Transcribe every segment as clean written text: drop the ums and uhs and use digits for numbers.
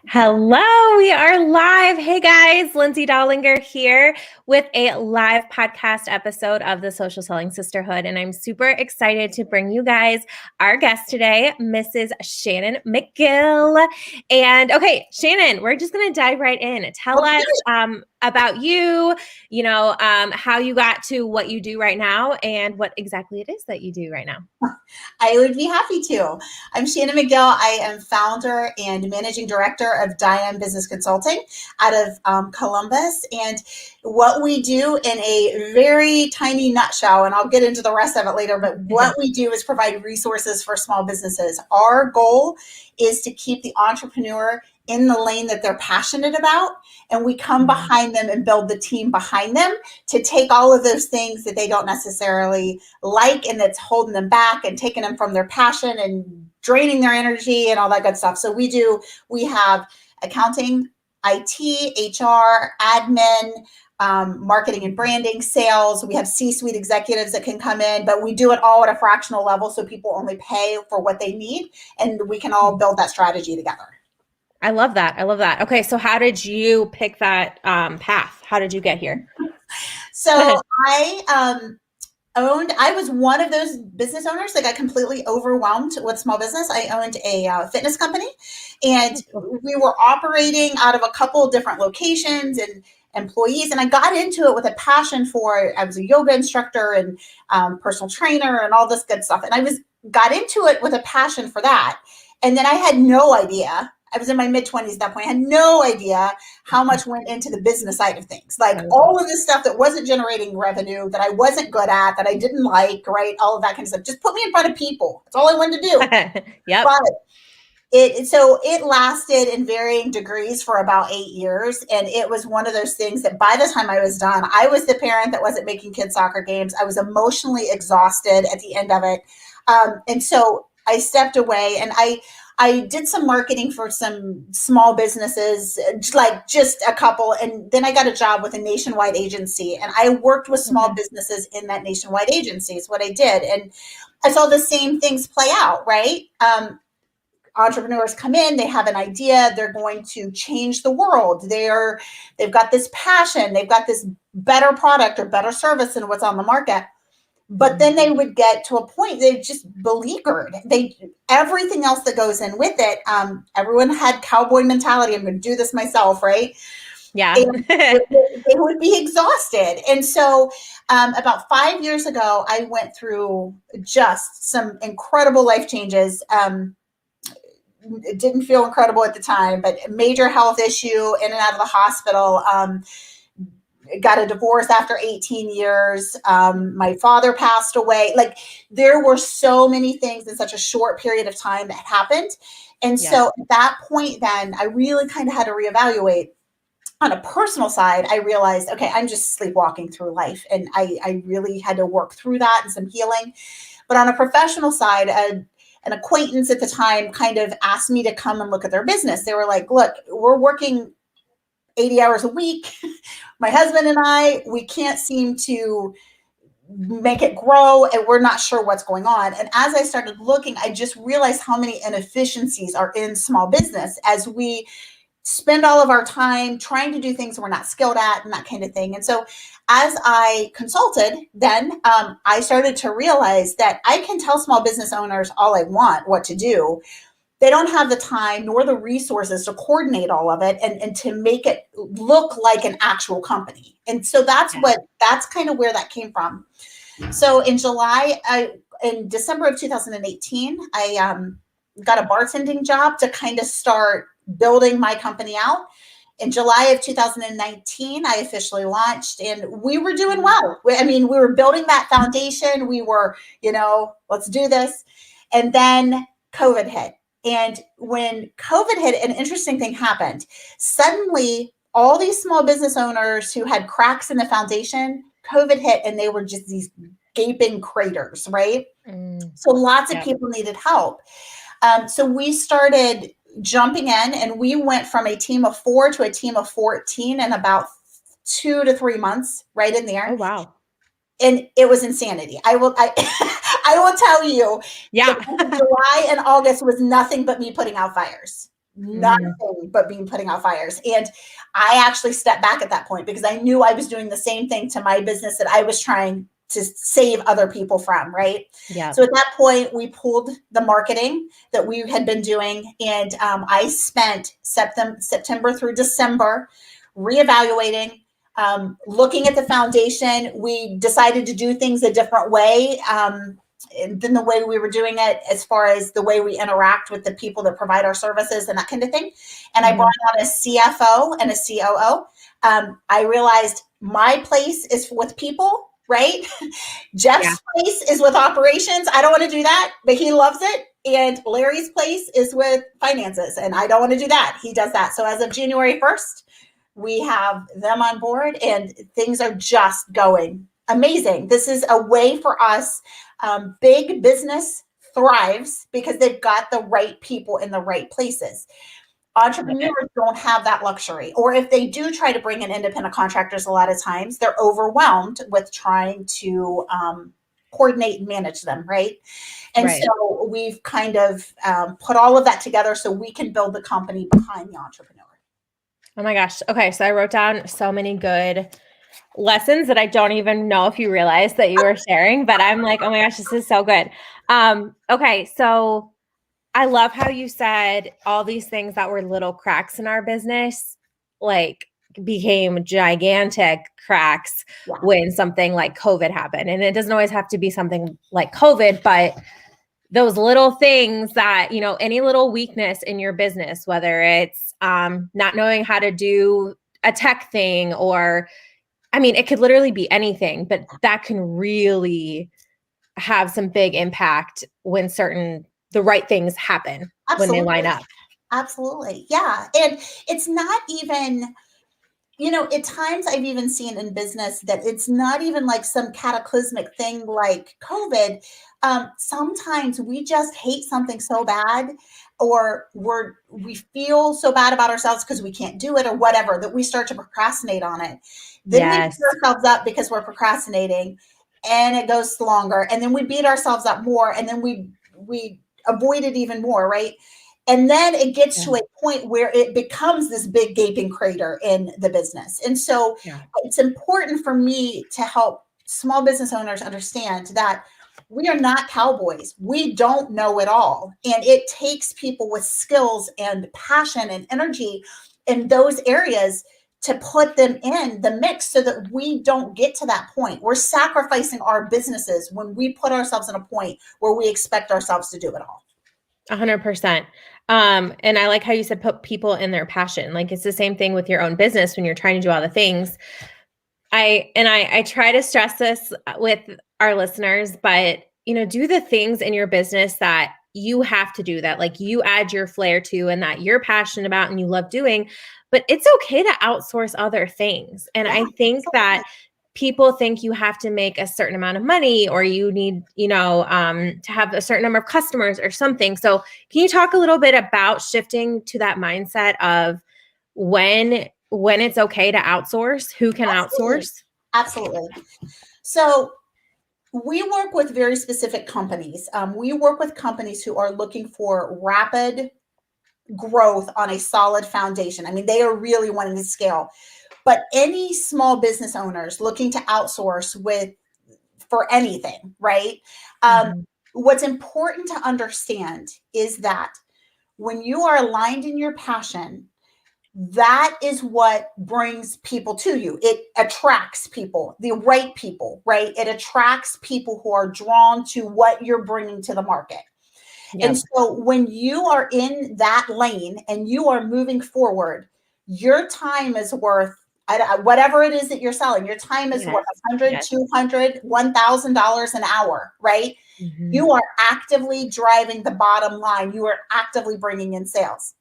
Hello, we are live. Hey guys, Lindsay Dollinger here with a live podcast episode of the Social Selling Sisterhood. And I'm super excited to bring you guys our guest today, Mrs. Shannon McGill. And okay, Shannon, we're just going to dive right in. Tell Okay. us about you, how you got to what you do right now and what exactly it is that you do right now. I would be happy to. I'm Shannon McGill. I am founder and managing director of Diane Business Consulting out of Columbus. And what we do in a very tiny nutshell, and I'll get into the rest of it later, but what we do is provide resources for small businesses. Our goal is to keep the entrepreneur in the lane that they're passionate about, and we come behind them and build the team behind them to take all of those things that they don't necessarily like and that's holding them back and taking them from their passion and draining their energy and all that good stuff. So we have accounting, IT, HR, admin, marketing and branding, sales. We have C-suite executives that can come in, but we do it all at a fractional level so people only pay for what they need, and we can all build that strategy together. I love that. I love that. Okay, so how did you pick that path? How did you get here? So I was one of those business owners that got completely overwhelmed with small business. I owned a fitness company, and we were operating out of a couple of different locations and employees. And I got into it with a passion for, I was a yoga instructor and personal trainer and all this good stuff. And got into it with a passion for that. And then I had no idea. I was in my mid-20s at that point. I had no idea how much went into the business side of things. Like all of this stuff that wasn't generating revenue, that I wasn't good at, that I didn't like, right? All of that kind of stuff. Just put me in front of people. That's all I wanted to do. Yep. But it lasted in varying degrees for about 8 years. And it was one of those things that by the time I was done, I was the parent that wasn't making kids soccer games. I was emotionally exhausted at the end of it. And so I stepped away, and I did some marketing for some small businesses, like just a couple. And then I got a job with a nationwide agency, and I worked with small businesses in that nationwide agency. Is what I did. And I saw the same things play out, right? Entrepreneurs come in, they have an idea, they're going to change the world. They've got this passion, they've got this better product or better service than what's on the market. But then they would get to a point they just beleaguered. Everything else that goes in with it. Everyone had cowboy mentality. I'm going to do this myself, right? Yeah. They would be exhausted. And so about 5 years ago, I went through just some incredible life changes. It didn't feel incredible at the time, but a major health issue, in and out of the hospital. Got a divorce after 18 years. My father passed away. Like, there were so many things in such a short period of time that happened. And so at that point, then I really kind of had to reevaluate. On a personal side, I realized, okay, I'm just sleepwalking through life. And I really had to work through that and some healing. But on a professional side, an acquaintance at the time kind of asked me to come and look at their business. They were like, look, we're working 80 hours a week. My husband and we can't seem to make it grow, and we're not sure what's going on. And as I started looking, I just realized how many inefficiencies are in small business as we spend all of our time trying to do things we're not skilled at and that kind of thing. And so as I consulted, then I started to realize that I can tell small business owners all I want what to do. They don't have the time nor the resources to coordinate all of it and to make it look like an actual company. And so that's kind of where that came from. So in December of 2018, I got a bartending job to kind of start building my company out. In July of 2019, I officially launched, and we were doing well. We were building that foundation. We were, let's do this. And then COVID hit. And when COVID hit, an interesting thing happened. Suddenly, all these small business owners who had cracks in the foundation, COVID hit, and they were just these gaping craters, right? So lots of people needed help. So we started jumping in, and we went from a team of 4 to a team of 14 in about 2 to 3 months, right in there. Oh, wow. And it was insanity. I will tell you, yeah. July and August was nothing but me putting out fires. nothing but being putting out fires. And I actually stepped back at that point because I knew I was doing the same thing to my business that I was trying to save other people from, right? Yeah. So at that point, we pulled the marketing that we had been doing, and I spent September through December reevaluating, looking at the foundation. We decided to do things a different way than the way we were doing it, as far as the way we interact with the people that provide our services and that kind of thing. And I brought on a CFO and a COO. I realized my place is with people, right? Jeff's place is with operations. I don't want to do that, but he loves it. And Larry's place is with finances, and I don't want to do that. He does that. So as of January 1st, we have them on board, and things are just going amazing. This is a way for us. Big business thrives because they've got the right people in the right places. Entrepreneurs don't have that luxury, or if they do try to bring in independent contractors, a lot of times they're overwhelmed with trying to coordinate and manage them, right? And so we've kind of put all of that together so we can build the company behind the entrepreneur. Oh my gosh. Okay. So I wrote down so many good lessons that I don't even know if you realize that you were sharing, but I'm like, oh my gosh, this is so good. Okay. So I love how you said all these things that were little cracks in our business, like became gigantic cracks when something like COVID happened. And it doesn't always have to be something like COVID, but those little things that, you know, any little weakness in your business, whether it's not knowing how to do a tech thing, or, I mean, it could literally be anything, but that can really have some big impact when the right things happen. Absolutely. When they line up. Absolutely. Yeah. And it's not even, you know, at times I've even seen in business that it's not even like some cataclysmic thing like COVID. Sometimes we just hate something so bad, or we feel so bad about ourselves because we can't do it or whatever, that we start to procrastinate on it. Then we beat ourselves up because we're procrastinating, and it goes longer. And then we beat ourselves up more, and then we avoid it even more, right? And then it gets to a point where it becomes this big gaping crater in the business. And so it's important for me to help small business owners understand that we are not cowboys. We don't know it all. And it takes people with skills and passion and energy in those areas to put them in the mix so that we don't get to that point. We're sacrificing our businesses when we put ourselves in a point where we expect ourselves to do it all. 100%. And I like how you said put people in their passion. Like it's the same thing with your own business when you're trying to do all the things. I try to stress this with our listeners, but you know, do the things in your business that you have to do, that like you add your flair to and that you're passionate about and you love doing, but it's okay to outsource other things. And I think that people think you have to make a certain amount of money, or you need, you know, to have a certain number of customers or something. So can you talk a little bit about shifting to that mindset of when it's okay to outsource, who can outsource? Absolutely. So we work with very specific companies. We work with companies who are looking for rapid growth on a solid foundation. I mean, they are really wanting to scale. But any small business owners looking to outsource for anything, right? What's important to understand is that when you are aligned in your passion, that is what brings people to you. It attracts people, the right people, right? It attracts people who are drawn to what you're bringing to the market. And so when you are in that lane and you are moving forward, your time is worth whatever it is that you're selling. Your time is worth $100, $200, $1,000 an hour, right? You are actively driving the bottom line. You are actively bringing in sales.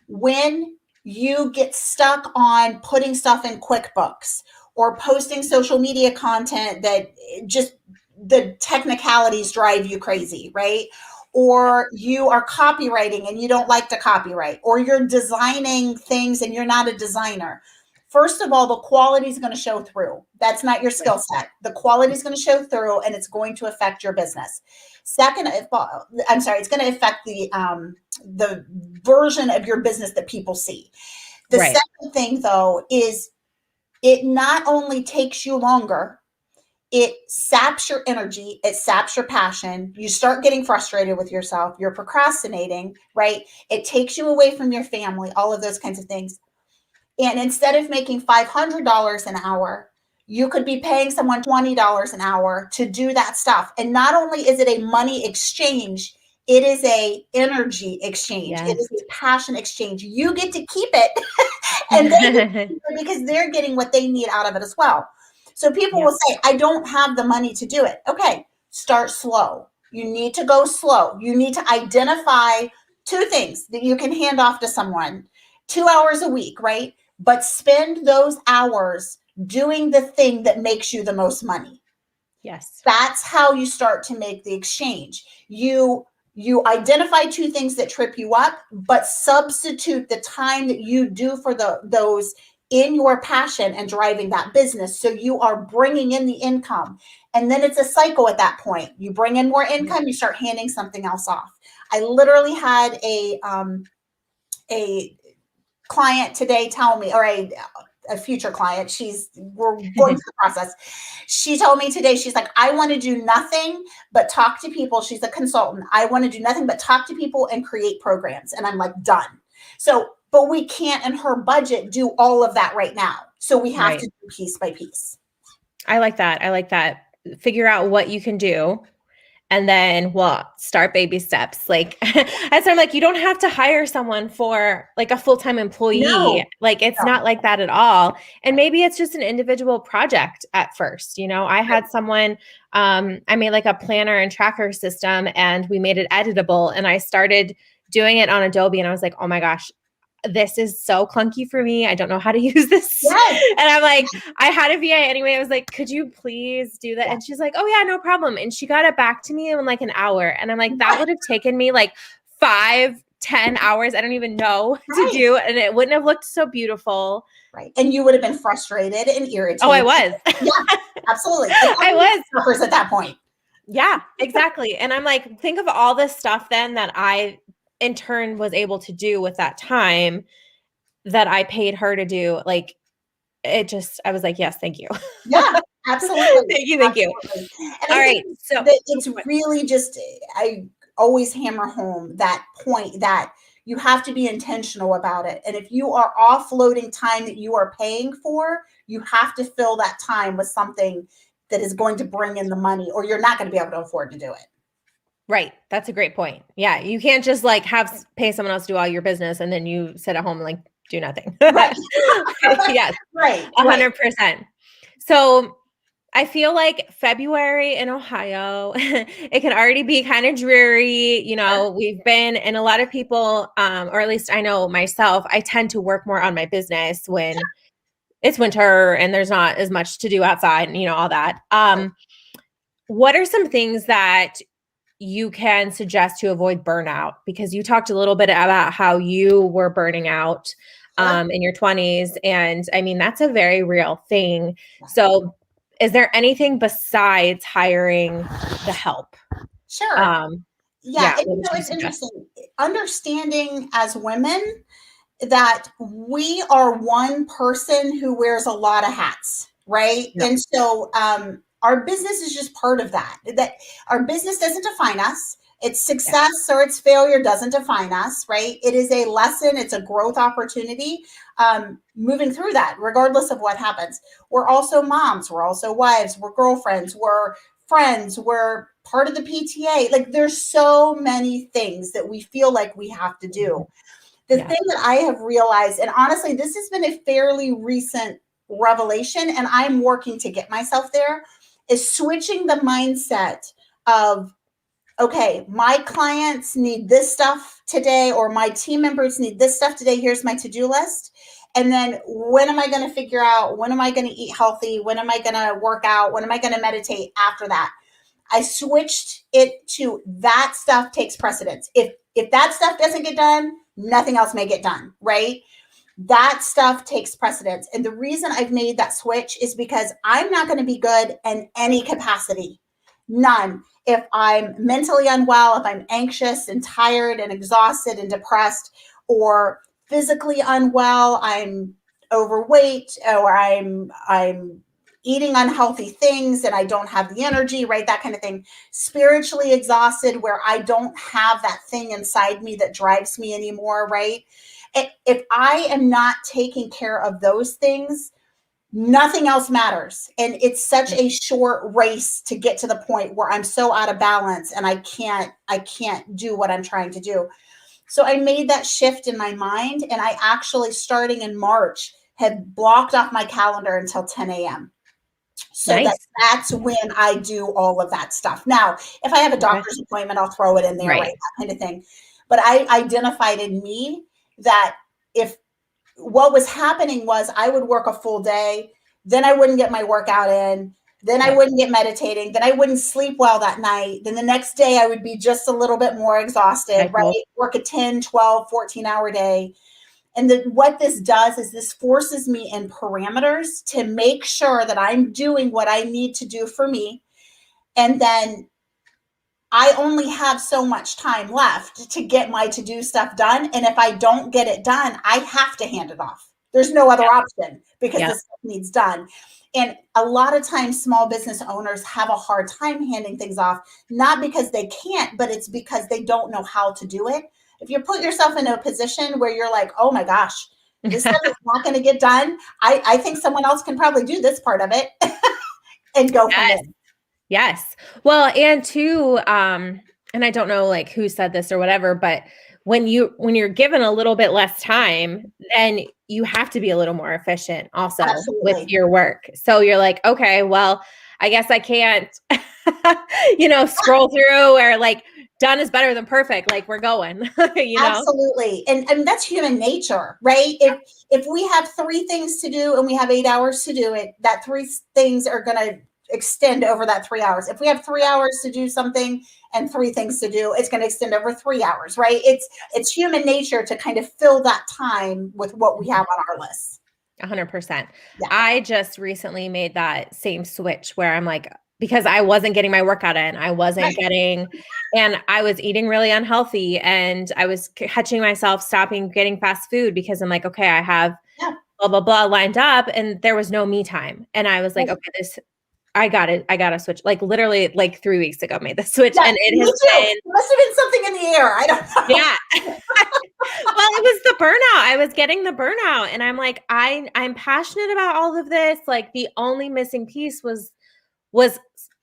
When you get stuck on putting stuff in QuickBooks or posting social media content that just the technicalities drive you crazy, right? Or you are copywriting and you don't like to copyright, or you're designing things and you're not a designer. First of all, the quality is going to show through. That's not your skill set. The quality is going to show through, and it's going to affect your business. Second, it's going to affect the version of your business that people see. The second thing, though, is it not only takes you longer, it saps your energy, it saps your passion. You start getting frustrated with yourself. You're procrastinating, right? It takes you away from your family, all of those kinds of things. And instead of making $500 an hour, you could be paying someone $20 an hour to do that stuff. And not only is it a money exchange, it is a energy exchange. Yes. It is a passion exchange. You get to keep it and they get to keep it because they're getting what they need out of it as well. So people will say, I don't have the money to do it. Okay, start slow. You need to go slow. You need to identify 2 things that you can hand off to someone, 2 hours a week, right? But spend those hours doing the thing that makes you the most money. Yes. That's how you start to make the exchange. You identify 2 things that trip you up, but substitute the time that you do for those in your passion and driving that business. So you are bringing in the income. And then it's a cycle at that point. You bring in more income, you start handing something else off. I literally had a client today tell me, or a future client, we're going through the process. She told me today, she's like, I want to do nothing but talk to people. She's a consultant. I want to do nothing but talk to people and create programs. And I'm like, done. So, but we can't in her budget do all of that right now. So we have to do piece by piece. I like that. Figure out what you can do. And then, start baby steps. Like, as I'm like, you don't have to hire someone for like a full-time employee. No. Like, it's not like that at all. And maybe it's just an individual project at first. You know, I had someone, I made like a planner and tracker system and we made it editable. And I started doing it on Adobe and I was like, oh my gosh, this is so clunky for me. I don't know how to use this. Yes. And I'm like, I had a VA anyway. I was like, could you please do that? And she's like, oh yeah, no problem. And she got it back to me in like an hour. And I'm like, that would have taken me like 5-10 hours. I don't even know to do. And it wouldn't have looked so beautiful. Right. And you would have been frustrated and irritated. Oh, I was. Yeah, absolutely. I was at that point. Yeah, exactly. And I'm like, think of all this stuff then that I in turn was able to do with that time that I paid her to do. Like I was like, yes, thank you. Yeah, absolutely. Thank you. And all right. So it's really just, I always hammer home that point that you have to be intentional about it. And if you are offloading time that you are paying for, you have to fill that time with something that is going to bring in the money, or you're not going to be able to afford to do it. Right. That's a great point. Yeah. You can't just like pay someone else to do all your business and then you sit at home and like do nothing. Right. Yes. Right. 100%. So I feel like February in Ohio, it can already be kind of dreary. You know, and a lot of people, or at least I know myself, I tend to work more on my business when it's winter and there's not as much to do outside and, all that. What are some things that you can suggest to avoid burnout? Because you talked a little bit about how you were burning out in your 20s. And I mean, that's a very real thing. So is there anything besides hiring the help? Sure. Yeah. It's interesting. Understanding as women that we are one person who wears a lot of hats, right? Yeah. And so our business is just part of that. That our business doesn't define us. Its success or its failure doesn't define us, right? It is a lesson. It's a growth opportunity moving through that, regardless of what happens. We're also moms. We're also wives. We're girlfriends. We're friends. We're part of the PTA. Like there's so many things that we feel like we have to do. The thing that I have realized, and honestly, this has been a fairly recent revelation, and I'm working to get myself there, is switching the mindset of, okay, my clients need this stuff today, or my team members need this stuff today. Here's my to-do list. And then when am I going to figure out, when am I going to eat healthy? When am I going to work out? When am I going to meditate after that? I switched it to that stuff takes precedence. If that stuff doesn't get done, nothing else may get done, right? That stuff takes precedence. And the reason I've made that switch is because I'm not going to be good in any capacity. None. If I'm mentally unwell, if I'm anxious and tired and exhausted and depressed, or physically unwell, I'm overweight, or I'm eating unhealthy things and I don't have the energy, right? That kind of thing. Spiritually exhausted, where I don't have that thing inside me that drives me anymore, right? If I am not taking care of those things, nothing else matters. And it's such a short race to get to the point where I'm so out of balance and I can't do what I'm trying to do. So I made that shift in my mind, and I actually, starting in March, had blocked off my calendar until 10 a.m. So Nice. that's when I do all of that stuff. Now, if I have a doctor's appointment, I'll throw it in there, right? That kind of thing. But I identified in me that if what was happening was I would work a full day, then I wouldn't get my workout in, then I wouldn't get meditating, then I wouldn't sleep well that night. Then the next day I would be just a little bit more exhausted, right? Work a 10, 12, 14-hour day. And what this does is this forces me in parameters to make sure that I'm doing what I need to do for me. And then I only have so much time left to get my to-do stuff done. And if I don't get it done, I have to hand it off. There's no other option, because this stuff needs done. And a lot of times small business owners have a hard time handing things off, not because they can't, but it's because they don't know how to do it. If you put yourself in a position where you're like, oh my gosh, this stuff is not going to get done, I think someone else can probably do this part of it and go from there. Yes. Well, and too, and I don't know like who said this or whatever, but when you're given a little bit less time, then you have to be a little more efficient also with your work. So you're like, okay, well, I guess I can't, scroll through, or like done is better than perfect. Like we're going, Absolutely. And that's human nature, right? If we have 3 things to do and we have 8 hours to do it, that 3 things are going to extend over that 3 hours. If we have 3 hours to do something and 3 things to do, it's going to extend over 3 hours, right? It's human nature to kind of fill that time with what we have on our list. 100%. Yeah. I just recently made that same switch where I'm like, because I wasn't getting my workout in, I wasn't getting, and I was eating really unhealthy, and I was catching myself stopping getting fast food because I'm like, okay, I have blah, blah, blah lined up, and there was no me time. And I was like, okay, I got to switch. Like literally like 3 weeks ago made the switch. Yeah, and it has been. It must have been something in the air. I don't know. Yeah. Well, it was the burnout. I was getting the burnout, and I'm like, I'm passionate about all of this. Like the only missing piece was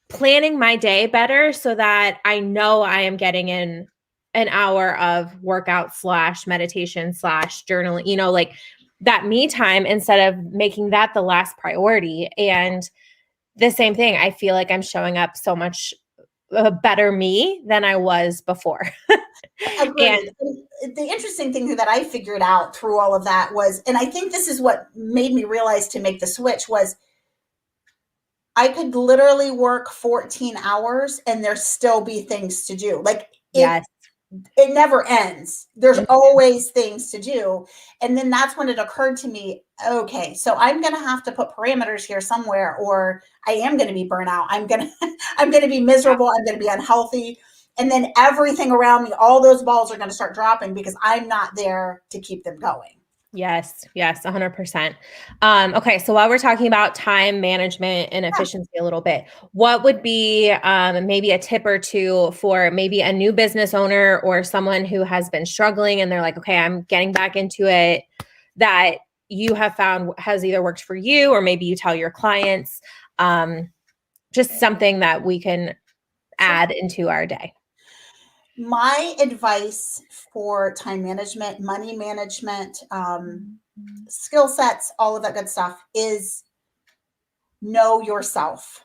planning my day better so that I know I am getting in an hour of workout / meditation / journaling, like that me time, instead of making that the last priority. And the same thing, I feel like I'm showing up so much a better me than I was before. And the interesting thing that I figured out through all of that was, and I think this is what made me realize to make the switch, was I could literally work 14 hours and there still be things to do. Like it never ends. There's always things to do. And then that's when it occurred to me, okay, so I'm going to have to put parameters here somewhere, or I am going to be burnout. I'm going to be miserable. I'm going to be unhealthy. And then everything around me, all those balls are going to start dropping because I'm not there to keep them going. Yes, 100%. Okay, so while we're talking about time management and efficiency a little bit, what would be maybe a tip or two for maybe a new business owner or someone who has been struggling and they're like, okay, I'm getting back into it, that you have found has either worked for you, or maybe you tell your clients, just something that we can add into our day? My advice for time management, money management, skill sets, all of that good stuff is know yourself.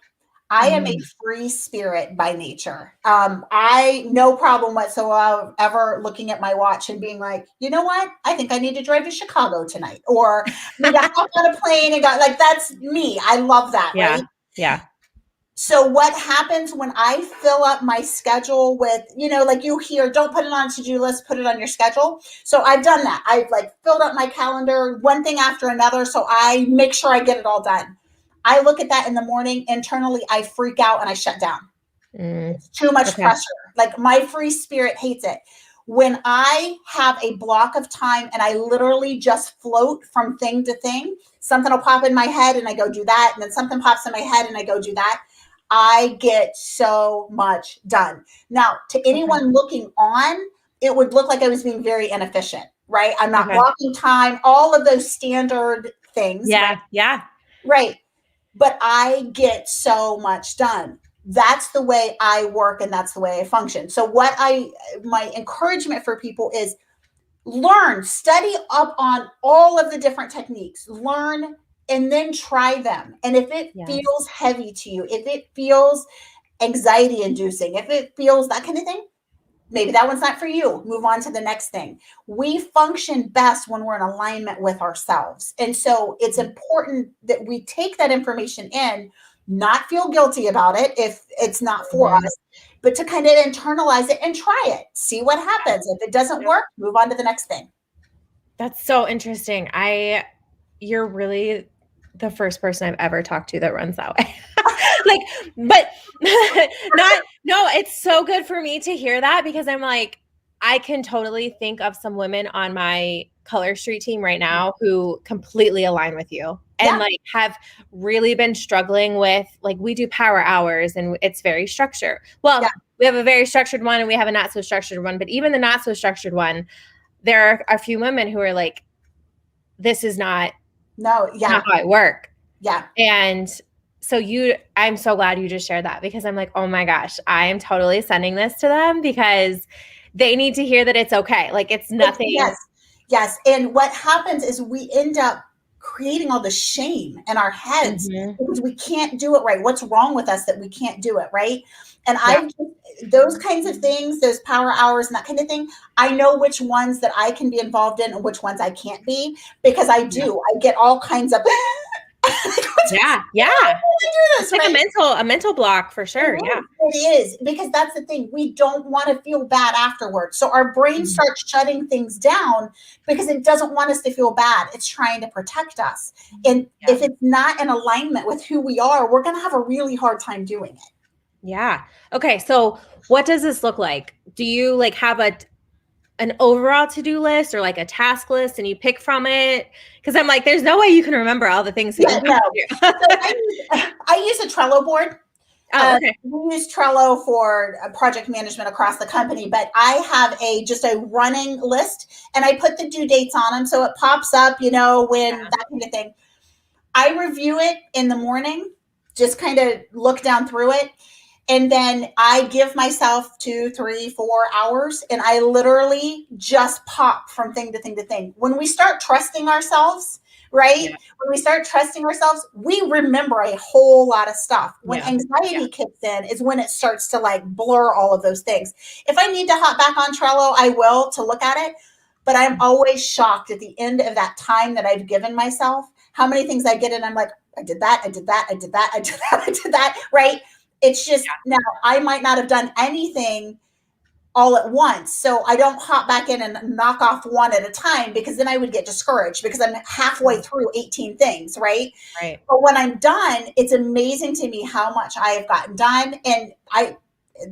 I am a free spirit by nature. I no problem whatsoever looking at my watch and being like, you know what? I think I need to drive to Chicago tonight, or maybe I hop on a plane and go. Like that's me. I love that. Right? Yeah. So what happens when I fill up my schedule with, like you hear, don't put it on a to-do list, put it on your schedule. So I've done that. I've like filled up my calendar one thing after another. So I make sure I get it all done. I look at that in the morning. Internally, I freak out and I shut down. It's too much pressure. Like my free spirit hates it. When I have a block of time and I literally just float from thing to thing, something will pop in my head and I go do that. And then something pops in my head and I go do that. I get so much done. Now, to anyone looking on, it would look like I was being very inefficient, right? I'm not blocking time, all of those standard things. Yeah. Right? Yeah. Right. But I get so much done. That's the way I work and that's the way I function. So my encouragement for people is learn, study up on all of the different techniques, learn and then try them. And if it feels heavy to you, if it feels anxiety inducing, if it feels that kind of thing, maybe that one's not for you. Move on to the next thing. We function best when we're in alignment with ourselves. And so it's important that we take that information in, not feel guilty about it if it's not for us, but to kind of internalize it and try it. See what happens. If it doesn't work, move on to the next thing. That's so interesting. You're really the first person I've ever talked to that runs that way. But no, it's so good for me to hear that because I'm like, I can totally think of some women on my Color Street team right now who completely align with you and like have really been struggling with, like, we do power hours and it's very structured. Well, we have a very structured one and we have a not so structured one, but even the not so structured one, there are a few women who are like, this is not how I work. Yeah. And so I'm so glad you just shared that because I'm like, oh my gosh, I am totally sending this to them because they need to hear that it's okay. Like it's nothing. Yes. And what happens is we end up creating all the shame in our heads because we can't do it right. What's wrong with us that we can't do it right? And those kinds of things, those power hours and that kind of thing, I know which ones that I can be involved in and which ones I can't be because I do. I get all kinds of it's like a mental block for sure. It is because that's the thing. We don't want to feel bad afterwards. So our brain starts shutting things down because it doesn't want us to feel bad. It's trying to protect us. And if it's not in alignment with who we are, we're going to have a really hard time doing it. Yeah. Okay. So what does this look like? Do you like have an overall to-do list or like a task list and you pick from it? Because I'm like, there's no way you can remember all the things that you do. So I use a Trello board. We use Trello for project management across the company, but I have just a running list and I put the due dates on them. So it pops up, when that kind of thing. I review it in the morning, just kind of look down through it. And then I give myself 2, 3, 4 hours and I literally just pop from thing to thing to thing. When we start trusting ourselves, right? Yeah. When we start trusting ourselves, we remember a whole lot of stuff. When anxiety kicks in is when it starts to like blur all of those things. If I need to hop back on Trello, I will to look at it. But I'm always shocked at the end of that time that I've given myself, how many things I get in. I'm like, I did that, I did that, I did that, I did that, I did that, right? It's just now I might not have done anything all at once. So I don't hop back in and knock off one at a time because then I would get discouraged because I'm halfway through 18 things, right? Right. But when I'm done, it's amazing to me how much I have gotten done. And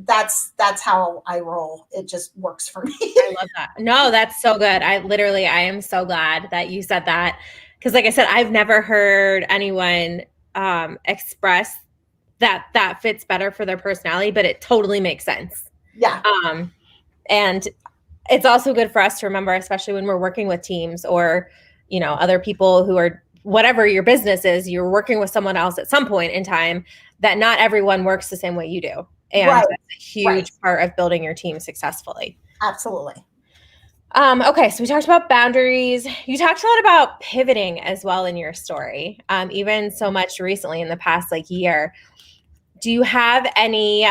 that's how I roll. It just works for me. I love that. No, that's so good. I am so glad that you said that. Because like I said, I've never heard anyone express that fits better for their personality, but it totally makes sense. Yeah. And it's also good for us to remember, especially when we're working with teams or, other people who are, whatever your business is, you're working with someone else at some point in time, that not everyone works the same way you do. And that's a huge part of building your team successfully. Absolutely. Okay, so we talked about boundaries. You talked a lot about pivoting as well in your story, even so much recently in the past year. Do you have any,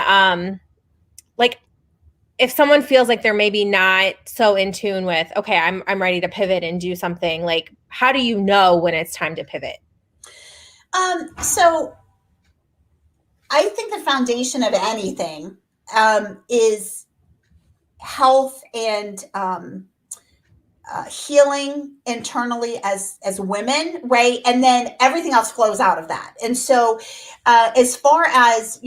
if someone feels like they're maybe not so in tune with, okay, I'm ready to pivot and do something, like, how do you know when it's time to pivot? So I think the foundation of anything is health and healing internally as women, right? And then everything else flows out of that. And so, as far as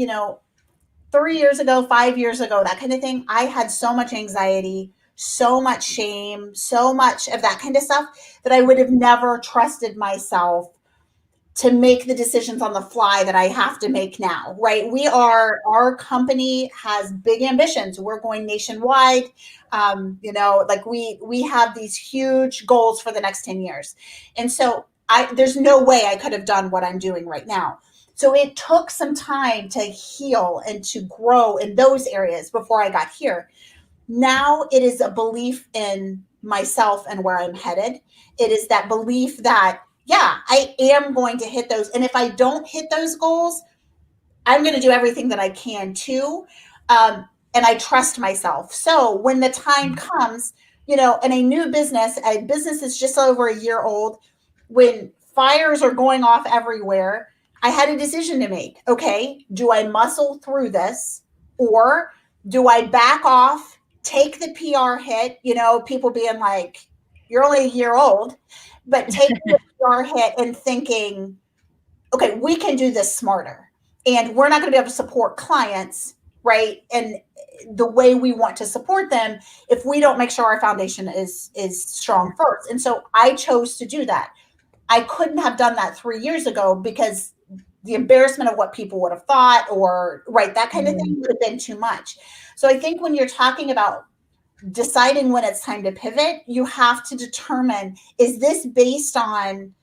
3 years ago, 5 years ago, that kind of thing, I had so much anxiety, so much shame, so much of that kind of stuff that I would have never trusted myself to make the decisions on the fly that I have to make now, right? Our company has big ambitions. We're going nationwide. Like we have these huge goals for the next 10 years. And so there's no way I could have done what I'm doing right now. So it took some time to heal and to grow in those areas before I got here. Now it is a belief in myself and where I'm headed. It is that belief that, yeah, I am going to hit those. And if I don't hit those goals, I'm going to do everything that I can too. And I trust myself. So when the time comes, in a new business, a business is just over a year old, when fires are going off everywhere, I had a decision to make. Okay, do I muscle through this, or do I back off, take the PR hit, people being like, you're only a year old, but taking the PR hit and thinking, okay, we can do this smarter. And we're not going to be able to support clients, right? And the way we want to support them if we don't make sure our foundation is strong first. And so I chose to do that. I couldn't have done that 3 years ago because the embarrassment of what people would have thought, or right, that kind of thing would have been too much. So I think when you're talking about deciding when it's time to pivot, you have to determine, is this based on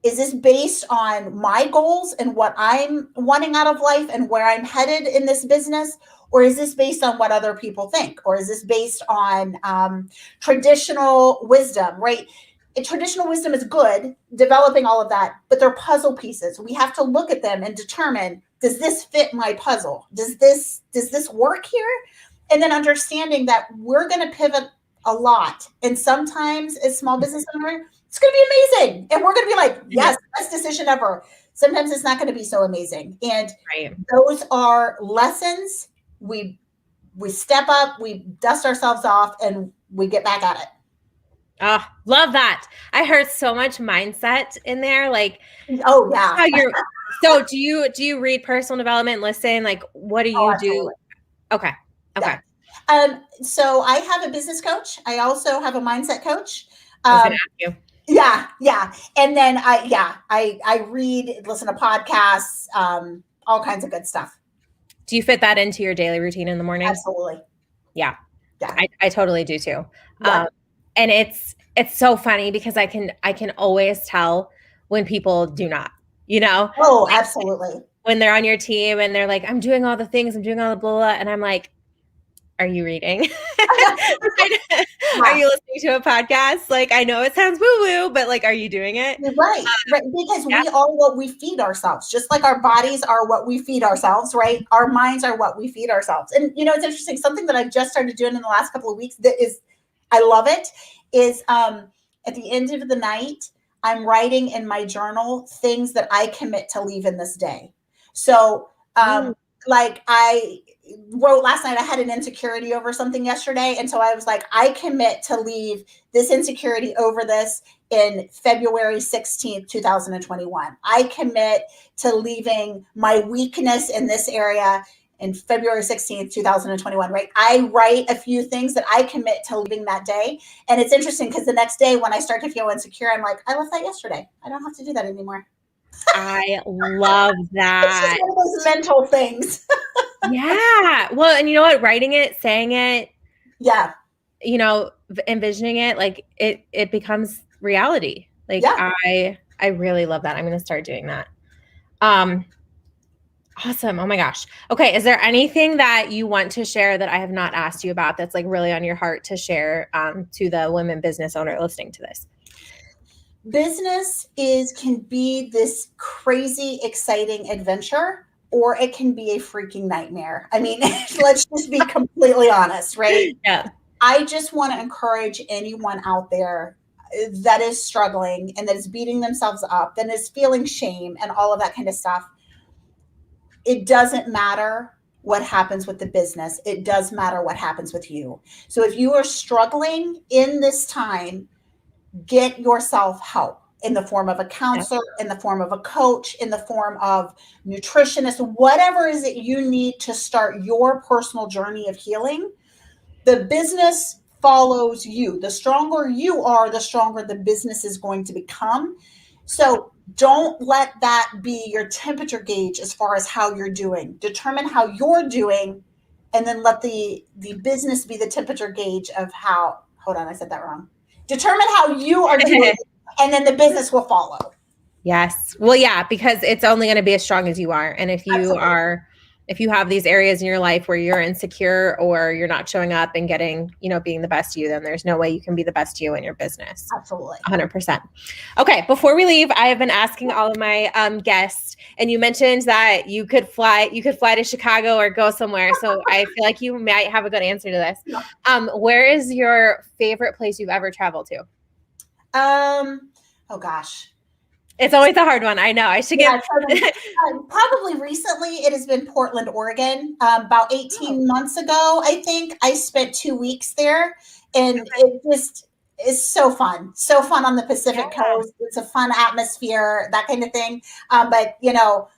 my goals and what I'm wanting out of life and where I'm headed in this business? Or is this based on what other people think? Or is this based on traditional wisdom, right? Traditional wisdom is good, developing all of that, but they're puzzle pieces. We have to look at them and determine, does this fit my puzzle? Does this work here? And then understanding that we're going to pivot a lot. And sometimes as small business owner, it's going to be amazing. And we're going to be like, yes, best decision ever. Sometimes it's not going to be so amazing. And those are lessons. We step up, we dust ourselves off, and we get back at it. Oh, love that. I heard so much mindset in there. Like, oh yeah. How so do you read personal development? Listen, like, what do you do? Okay. Yeah. So I have a business coach. I also have a mindset coach. I was gonna ask you. Yeah. And then I read, listen to podcasts, all kinds of good stuff. Do you fit that into your daily routine in the morning? Absolutely. Yeah. I totally do too. Yeah. And it's so funny because I can always tell when people do not, Oh, absolutely. When they're on your team and they're like, I'm doing all the things, I'm doing all the blah, blah, and I'm like, are you reading? Are you listening to a podcast? Like, I know it sounds woo-woo, but like, are you doing it? Right. Because we are what we feed ourselves, just like our bodies are what we feed ourselves, right? Our minds are what we feed ourselves. And, it's interesting. Something that I've just started doing in the last couple of weeks that is, I love it, is at the end of the night, I'm writing in my journal things that I commit to leave in this day. So, like I wrote last night, I had an insecurity over something yesterday. And so I was like, I commit to leave this insecurity over this in February 16th, 2021. I commit to leaving my weakness in this area in February 16th, 2021, right? I write a few things that I commit to leaving that day. And it's interesting because the next day when I start to feel insecure, I'm like, I left that yesterday. I don't have to do that anymore. I love that. It's just one of those mental things. Yeah. Well, and you know what? Writing it, saying it. Yeah. Envisioning it, like it becomes reality. Like I really love that. I'm going to start doing that. Awesome. Oh my gosh. Okay. Is there anything that you want to share that I have not asked you about that's like really on your heart to share to the women business owner listening to this? Business can be this crazy, exciting adventure, or it can be a freaking nightmare. I mean, let's just be completely honest, right? Yeah. I just want to encourage anyone out there that is struggling and that is beating themselves up and is feeling shame and all of that kind of stuff. it doesn't matter what happens with the business. It does matter what happens with you. So if you are struggling in this time, get yourself help in the form of a counselor, in the form of a coach, in the form of nutritionist, whatever is it you need to start your personal journey of healing. The business follows you. The stronger you are, the stronger the business is going to become. So don't let that be your temperature gauge as far as how you're doing. Determine how you're doing, and then let the business be the temperature gauge of how, hold on, I said that wrong. Determine how you are doing, and then the business will follow. Yes. Well, yeah, because it's only going to be as strong as you are. And if you Absolutely. are, if you have these areas in your life where you're insecure or you're not showing up and getting, being the best you, then there's no way you can be the best you in your business. Absolutely. 100%. Okay. Before we leave, I have been asking all of my guests, and you mentioned that you could fly to Chicago or go somewhere. So I feel like you might have a good answer to this. Yeah. Where is your favorite place you've ever traveled to? Oh gosh. It's always a hard one. I know. I should get. Probably recently, it has been Portland, Oregon. About 18 months ago, I think I spent 2 weeks there, and it just is so fun. So fun on the Pacific Coast. It's a fun atmosphere, that kind of thing. But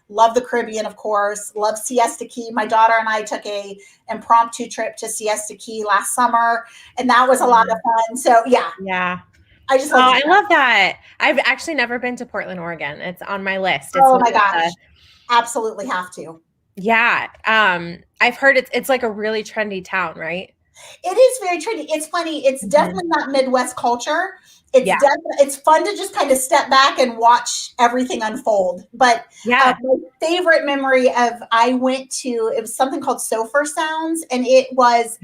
love the Caribbean, of course. Love Siesta Key. My daughter and I took a impromptu trip to Siesta Key last summer, and that was a lot of fun. So yeah. I just love. I love that. I've actually never been to Portland, Oregon. It's on my list. It's oh my gosh, absolutely have to. Yeah. I've heard it's like a really trendy town, right? It is very trendy. It's funny. It's definitely not Midwest culture. It's fun to just kind of step back and watch everything unfold. But my favorite memory of I went to, it was something called Sofer Sounds, and it was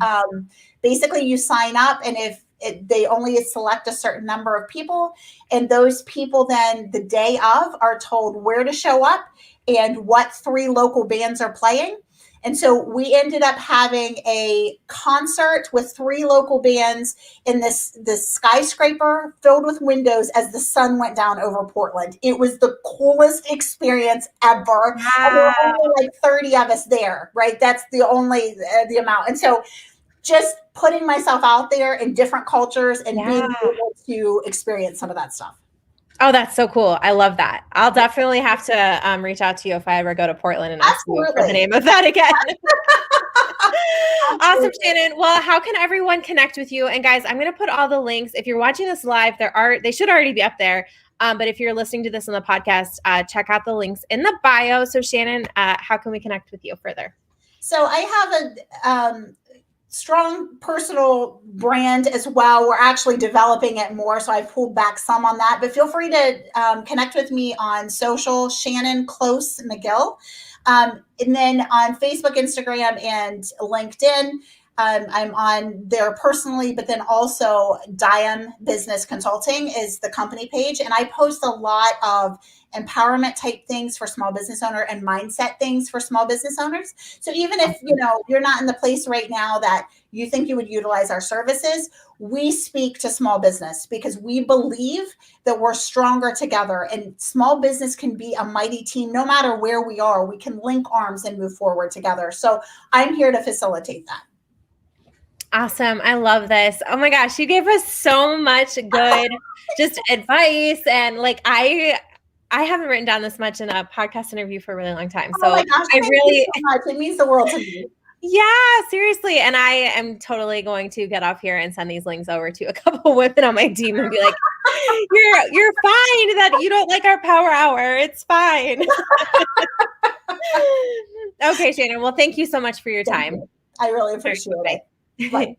basically you sign up, and if they only select a certain number of people, and those people then the day of are told where to show up and what 3 local bands are playing. And so we ended up having a concert with 3 local bands in this skyscraper filled with windows as the sun went down over Portland. It was the coolest experience ever. Wow. And there were only like 30 of us there, right? That's the only the amount. And so just putting myself out there in different cultures and being able to experience some of that stuff. Oh, that's so cool. I love that. I'll definitely have to reach out to you if I ever go to Portland and ask you for the name of that again. Awesome, Shannon. Well, how can everyone connect with you? And guys, I'm going to put all the links. If you're watching this live, they should already be up there. But if you're listening to this on the podcast, check out the links in the bio. So Shannon, how can we connect with you further? So I have a strong personal brand as well. We're actually developing it more, so I've pulled back some on that. But feel free to connect with me on social, Shannon Close McGill. And then on Facebook, Instagram, and LinkedIn. I'm on there personally, but then also Diam Business Consulting is the company page. And I post a lot of empowerment type things for small business owner and mindset things for small business owners. So even if, you're not in the place right now that you think you would utilize our services, we speak to small business because we believe that we're stronger together, and small business can be a mighty team. No matter where we are, we can link arms and move forward together. So I'm here to facilitate that. Awesome. I love this. Oh my gosh. You gave us so much good just advice. And like, I haven't written down this much in a podcast interview for a really long time. So my gosh, thank you so much. It means the world to me. Yeah, seriously. And I am totally going to get off here and send these links over to a couple women on my team and be like, you're fine that you don't like our power hour. It's fine. Okay, Shannon. Well, thank you so much for your time. I really appreciate it. Bye.